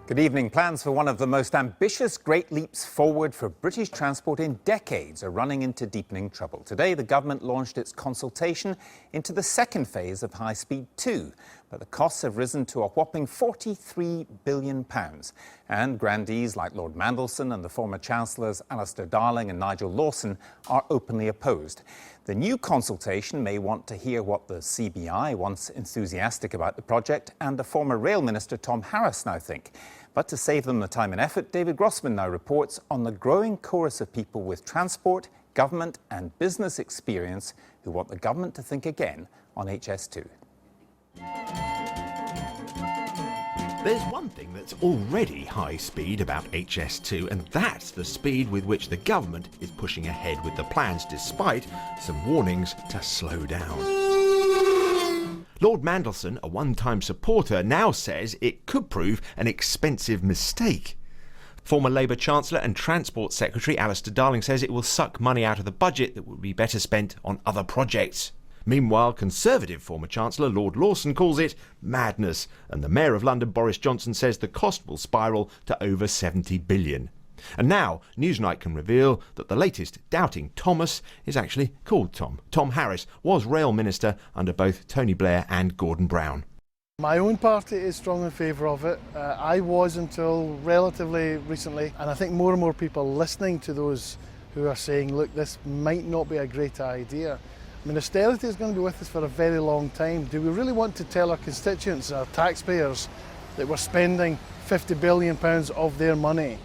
Good evening. Plans for one of the most ambitious great leaps forward for British transport in decades are running into deepening trouble. Today, the government launched its consultation into the second phase of High Speed 2, but the costs have risen to a whopping £43 billion. And grandees like Lord Mandelson and the former Chancellors Alistair Darling and Nigel Lawson are openly opposed. The new consultation may want to hear what the CBI, once enthusiastic about the project, and the former Rail Minister Tom Harris now think. But to save them the time and effort, David Grossman now reports on the growing chorus of people with transport, government and business experience who want the government to think again on HS2. There's one thing that's already high speed about HS2, and that's the speed with which the government is pushing ahead with the plans, despite some warnings to slow down. Lord Mandelson, a one-time supporter, now says it could prove an expensive mistake. Former Labour Chancellor and Transport Secretary Alistair Darling says it will suck money out of the budget that would be better spent on other projects. Meanwhile, Conservative former Chancellor Lord Lawson calls it madness, and the Mayor of London Boris Johnson says the cost will spiral to over £70 billion. And now Newsnight can reveal that the latest doubting Thomas is actually called Tom. Tom Harris was Rail Minister under both Tony Blair and Gordon Brown. My own party is strong in favour of it. I was until relatively recently, and I think more and more people listening to those who are saying, look, this might not be a great idea. I mean, austerity is going to be with us for a very long time. Do we really want to tell our constituents, our taxpayers, that we're spending £50 billion of their money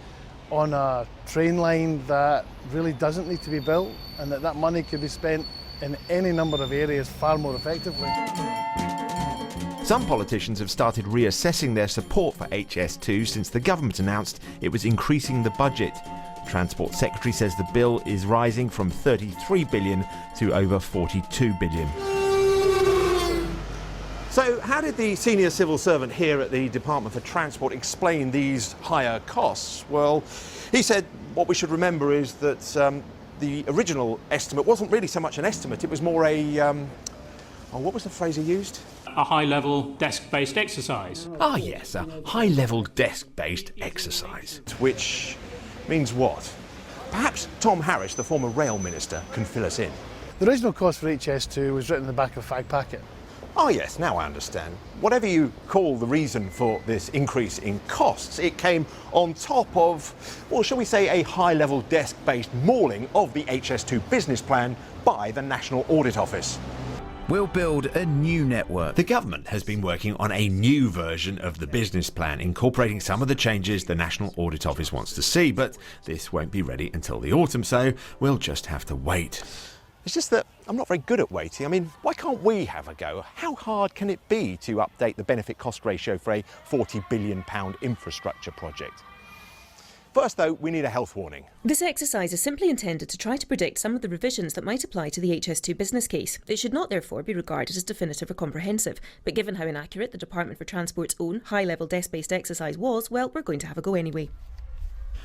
on a train line that really doesn't need to be built, and that money could be spent in any number of areas far more effectively? Some politicians have started reassessing their support for HS2 since the government announced it was increasing the budget. Transport Secretary says the bill is rising from £33 billion to over £42 billion. So how did the senior civil servant here at the Department for Transport explain these higher costs? Well, he said what we should remember is that the original estimate wasn't really so much an estimate, it was more a, what was the phrase he used? A high-level desk-based exercise. Ah yes, a high-level desk-based exercise. Which means what? Perhaps Tom Harris, the former Rail Minister, can fill us in. The original cost for HS2 was written in the back of a fag packet. Oh yes, now I understand. Whatever you call the reason for this increase in costs, it came on top of, well, shall we say, a high-level desk-based mauling of the HS2 business plan by the National Audit Office. We'll build a new network. The government has been working on a new version of the business plan, incorporating some of the changes the National Audit Office wants to see, but this won't be ready until the autumn, so we'll just have to wait. It's just that I'm not very good at waiting. I mean, why can't we have a go? How hard can it be to update the benefit-cost ratio for a £40 billion infrastructure project? First, though, we need a health warning. This exercise is simply intended to try to predict some of the revisions that might apply to the HS2 business case. It should not, therefore, be regarded as definitive or comprehensive. But given how inaccurate the Department for Transport's own high-level desk-based exercise was, well, we're going to have a go anyway.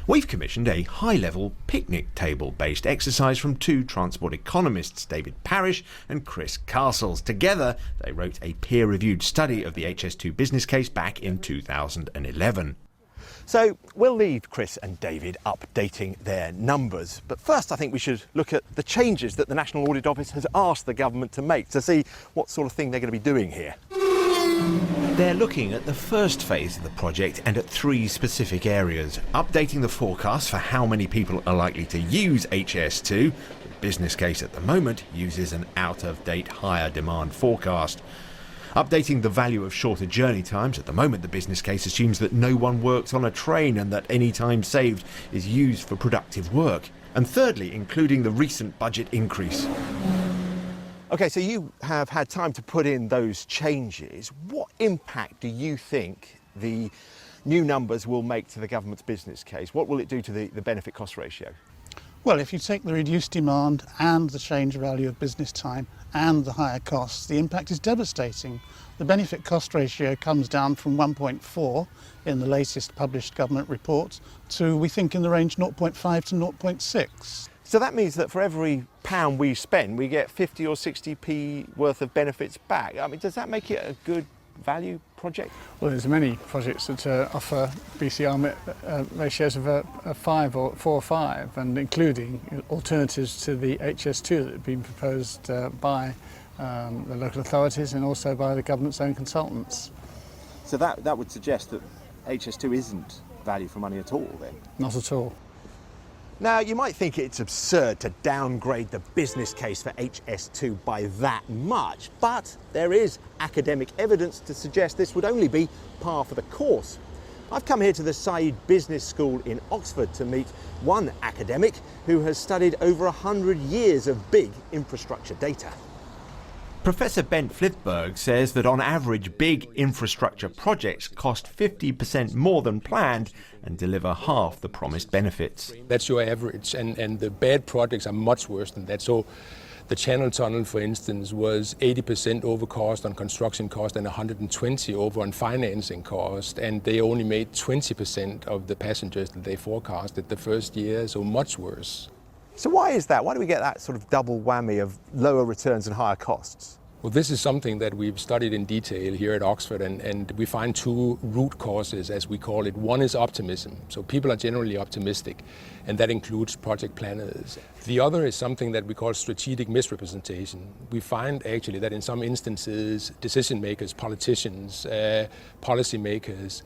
We've commissioned a high-level picnic table-based exercise from two transport economists, David Parish and Chris Castles. Together, they wrote a peer-reviewed study of the HS2 business case back in 2011. So we'll leave Chris and David updating their numbers. But first, I think we should look at the changes that the National Audit Office has asked the government to make to see what sort of thing they're going to be doing here. They're looking at the first phase of the project and at three specific areas. Updating the forecast for how many people are likely to use HS2. The business case at the moment uses an out-of-date higher demand forecast. Updating the value of shorter journey times. At the moment, the business case assumes that no one works on a train and that any time saved is used for productive work. And thirdly, including the recent budget increase. OK, so you have had time to put in those changes. What impact do you think the new numbers will make to the government's business case? What will it do to the benefit-cost ratio? Well, if you take the reduced demand and the change value of business time and the higher costs, the impact is devastating. The benefit-cost ratio comes down from 1.4 in the latest published government reports to, we think, in the range 0.5 to 0.6. So that means that for every £1 we spend, we get 50 or 60p worth of benefits back. I mean, does that make it a good value project? Well, there's many projects that offer BCR ratios of 5 or 4 or 5, and including alternatives to the HS2 that have been proposed by the local authorities and also by the government's own consultants. So that would suggest that HS2 isn't value for money at all then? Not at all. Now, you might think it's absurd to downgrade the business case for HS2 by that much, but there is academic evidence to suggest this would only be par for the course. I've come here to the Said Business School in Oxford to meet one academic who has studied over 100 years of big infrastructure data. Professor Bent Flithberg says that on average big infrastructure projects cost 50% more than planned and deliver half the promised benefits. That's your average, and the bad projects are much worse than that. So the Channel Tunnel, for instance, was 80% over cost on construction cost and 120 over on financing cost, and they only made 20% of the passengers that they forecasted the first year, so much worse. So why is that? Why do we get that sort of double whammy of lower returns and higher costs? Well, this is something that we've studied in detail here at Oxford, and we find two root causes, as we call it. One is optimism. So people are generally optimistic, and that includes project planners. The other is something that we call strategic misrepresentation. We find actually that in some instances, decision makers, politicians, policy makers,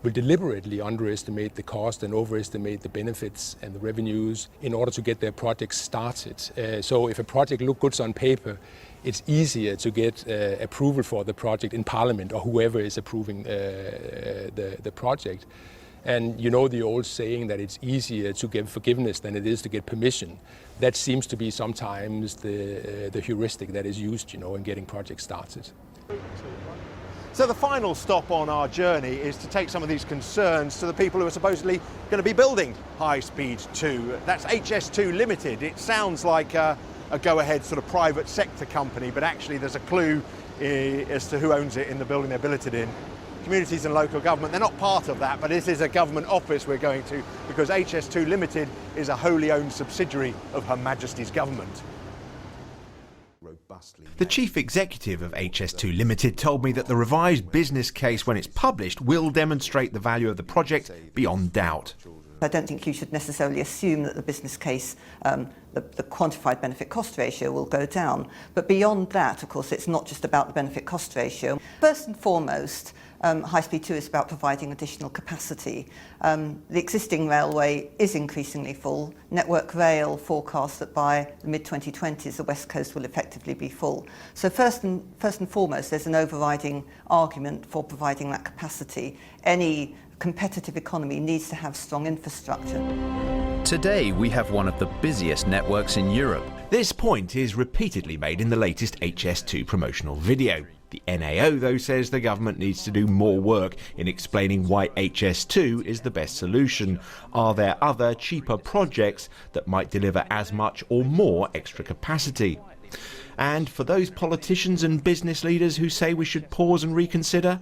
will deliberately underestimate the cost and overestimate the benefits and the revenues in order to get their projects started. So if a project looks good on paper, it's easier to get approval for the project in Parliament or whoever is approving the project. And you know the old saying that it's easier to get forgiveness than it is to get permission. That seems to be sometimes the heuristic that is used, in getting projects started. So the final stop on our journey is to take some of these concerns to the people who are supposedly going to be building High Speed 2. That's HS2 Limited. It sounds like a go-ahead sort of private sector company, but actually there's a clue as to who owns it in the building they're billeted in. Communities and local government, they're not part of that, but this is a government office we're going to because HS2 Limited is a wholly owned subsidiary of Her Majesty's government. The chief executive of HS2 Limited told me that the revised business case, when it's published, will demonstrate the value of the project beyond doubt. I don't think you should necessarily assume that the business case, the quantified benefit cost ratio will go down. But beyond that, of course, it's not just about the benefit cost ratio. First and foremost, High Speed 2 is about providing additional capacity. The existing railway is increasingly full. Network Rail forecasts that by the mid-2020s the West Coast will effectively be full. So first and foremost, there's an overriding argument for providing that capacity. Any competitive economy needs to have strong infrastructure. Today we have one of the busiest networks in Europe. This point is repeatedly made in the latest HS2 promotional video. The NAO, though, says the government needs to do more work in explaining why HS2 is the best solution. Are there other, cheaper projects that might deliver as much or more extra capacity? And for those politicians and business leaders who say we should pause and reconsider,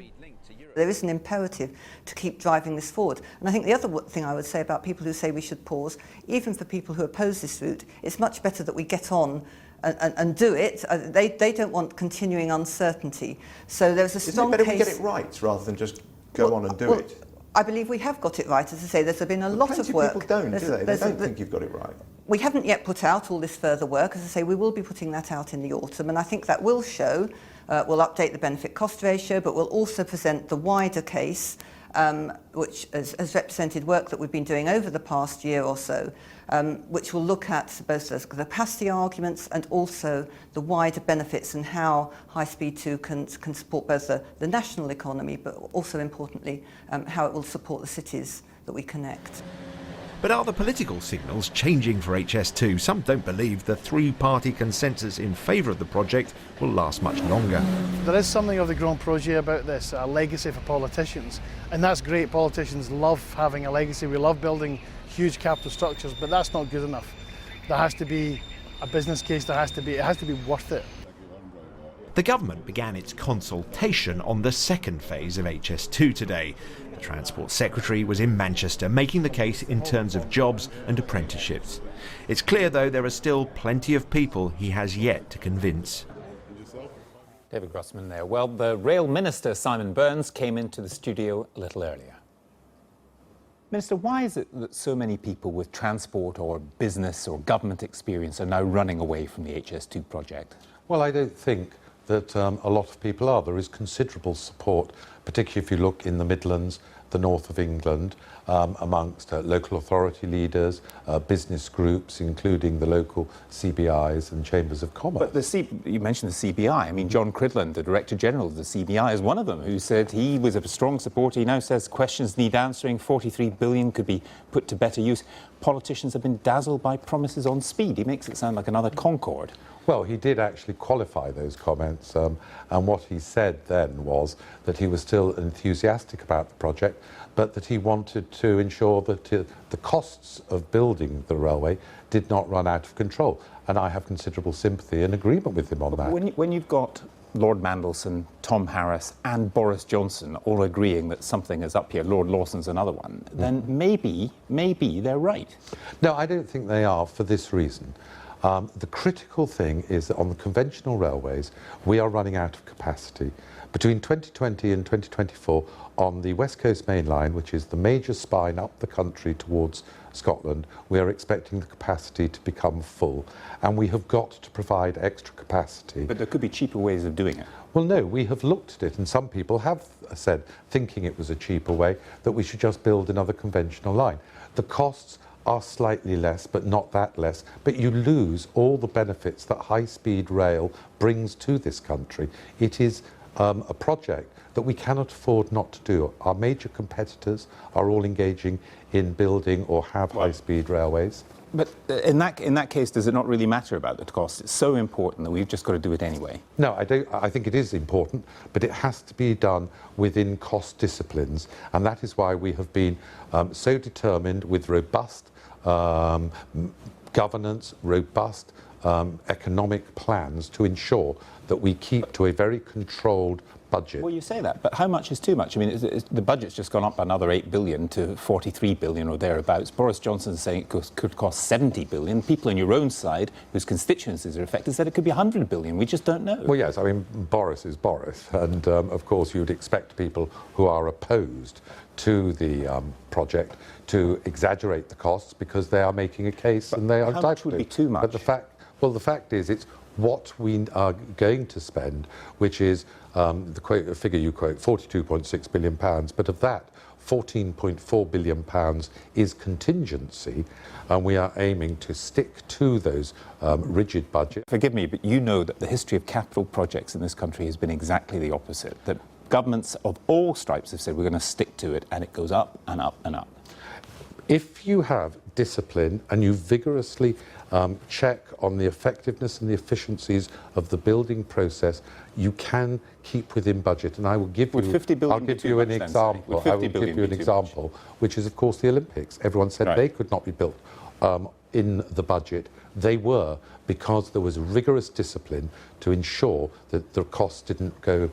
there is an imperative to keep driving this forward. And I think the other thing I would say about people who say we should pause, even for people who oppose this route, it's much better that we get on and do it. They don't want continuing uncertainty. So there's a strong case... Isn't it better we get it right rather than just go on and do it? I believe we have got it right. As I say, there's been a lot of work. People don't, do they? They don't think you've got it right. We haven't yet put out all this further work. As I say, we will be putting that out in the autumn, and I think that will show, we'll update the benefit cost ratio, but we'll also present the wider case, which has represented work that we've been doing over the past year or so, which will look at both the capacity arguments and also the wider benefits and how High Speed 2 can support both the national economy, but also importantly, how it will support the cities that we connect. But are the political signals changing for HS2? Some don't believe the three-party consensus in favour of the project will last much longer. There is something of the grand projet about this, a legacy for politicians. And that's great. Politicians love having a legacy. We love building huge capital structures, but that's not good enough. There has to be a business case. It has to be worth it. The government began its consultation on the second phase of HS2 today. The Transport Secretary was in Manchester making the case in terms of jobs and apprenticeships. It's clear, though, there are still plenty of people he has yet to convince. David Grossman there. Well, the Rail Minister, Simon Burns, came into the studio a little earlier. Minister, why is it that so many people with transport or business or government experience are now running away from the HS2 project? Well, I don't think that a lot of people are. There is considerable support, particularly if you look in the Midlands, the north of England, amongst local authority leaders, business groups, including the local CBIs and chambers of commerce. But you mentioned the CBI. I mean, John Cridland, the Director General of the CBI, is one of them, who said he was a strong supporter. He now says questions need answering, 43 billion could be put to better use. Politicians have been dazzled by promises on speed. He makes it sound like another Concorde. Well, he did actually qualify those comments, and what he said then was that he was still enthusiastic about the project, but that he wanted to ensure that the costs of building the railway did not run out of control. And I have considerable sympathy and agreement with him on that. When you've got Lord Mandelson, Tom Harris and Boris Johnson all agreeing that something is up here, Lord Lawson's another one, then maybe they're right. No, I don't think they are, for this reason. The critical thing is that on the conventional railways, we are running out of capacity. Between 2020 and 2024, on the West Coast Main Line, which is the major spine up the country towards Scotland, we are expecting the capacity to become full, and we have got to provide extra capacity. But there could be cheaper ways of doing it. Well, no, we have looked at it, and some people have said, thinking it was a cheaper way, that we should just build another conventional line. The costs are slightly less, but not that less, but you lose all the benefits that high-speed rail brings to this country. It is a project that we cannot afford not to do. Our major competitors are all engaging in building or have high-speed railways. But in that case, does it not really matter about the cost? It's so important that we've just got to do it anyway. No, I don't. I think it is important, but it has to be done within cost disciplines, and that is why we have been so determined with robust governance, robust economic plans to ensure that we keep to a very controlled budget. Well, you say that, but how much is too much? I mean, the budget's just gone up another 8 billion to 43 billion or thereabouts. Boris Johnson's saying it could cost 70 billion. People on your own side, whose constituencies are affected, said it could be 100 billion. We just don't know. Well, yes, I mean, Boris is Boris, and of course you'd expect people who are opposed to the project to exaggerate the costs because they are making a case and they are entitled to. How much would be too much? But the fact is, it's what we are going to spend, which is the figure you quote, £42.6 billion, but of that, £14.4 billion is contingency, and we are aiming to stick to those rigid budgets. Forgive me, but you know that the history of capital projects in this country has been exactly the opposite, that governments of all stripes have said we're going to stick to it, and it goes up and up and up. If you have discipline and you vigorously check on the effectiveness and the efficiencies of the building process, you can keep within budget. And I will give you, I'll give you an example. I will give you an example, which is, of course, the Olympics. Everyone said they could not be built in the budget. They were, because there was rigorous discipline to ensure that the costs didn't go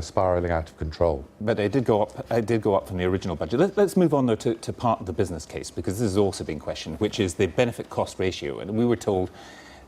spiralling out of control. But it did go up from the original budget. Let's move on, though, to part of the business case, because this has also been questioned, which is the benefit-cost ratio. And we were told,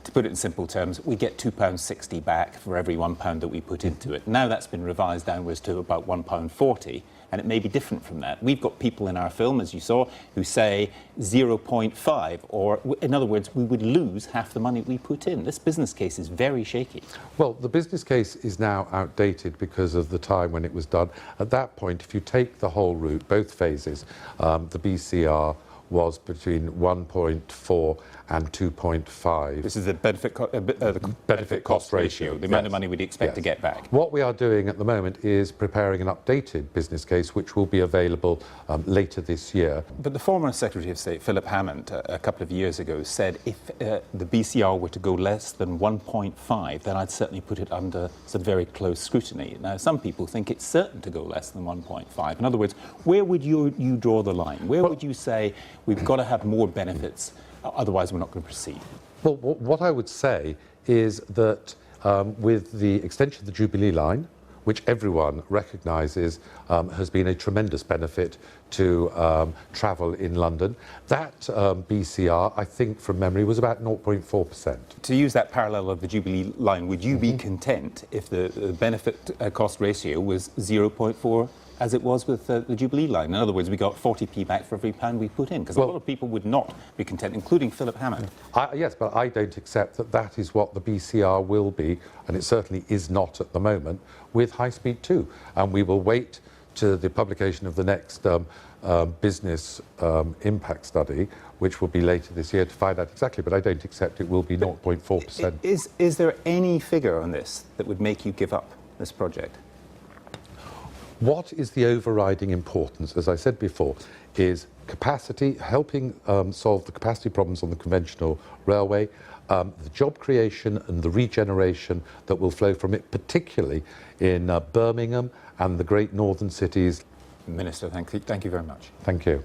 to put it in simple terms, we get £2.60 back for every £1 that we put into it. Now that's been revised downwards to about £1.40, and it may be different from that. We've got people in our film, as you saw, who say 0.5, or in other words, we would lose half the money we put in. This business case is very shaky. Well, the business case is now outdated because of the time when it was done. At that point, if you take the whole route, both phases, the BCR was between 1.4 and 2.5. This is the benefit-cost ratio, the amount of money we'd expect to get back. What we are doing at the moment is preparing an updated business case which will be available later this year. But the former Secretary of State, Philip Hammond, a couple of years ago said if the BCR were to go less than 1.5, then I'd certainly put it under some very close scrutiny. Now, some people think it's certain to go less than 1.5. In other words, where would you draw the line? Where would you say we've got to have more benefits, otherwise we're not going to proceed? Well, what I would say is that with the extension of the Jubilee line, which everyone recognises has been a tremendous benefit to travel in London. That BCR, I think from memory, was about 0.4%. To use that parallel of the Jubilee line, would you be content if the benefit cost ratio was 0.4 as it was with the Jubilee line? In other words, we got 40p back for every pound we put in, because a lot of people would not be content, including Philip Hammond. Yes, but I don't accept that that is what the BCR will be, and it certainly is not at the moment, with High Speed 2. And we will wait to the publication of the next business impact study, which will be later this year, to find out exactly, but I don't accept it will be 0.4%. Is there any figure on this that would make you give up this project? What is the overriding importance, as I said before, is capacity, helping solve the capacity problems on the conventional railway, the job creation and the regeneration that will flow from it, particularly in Birmingham and the great northern cities. Minister, thank you very much. Thank you.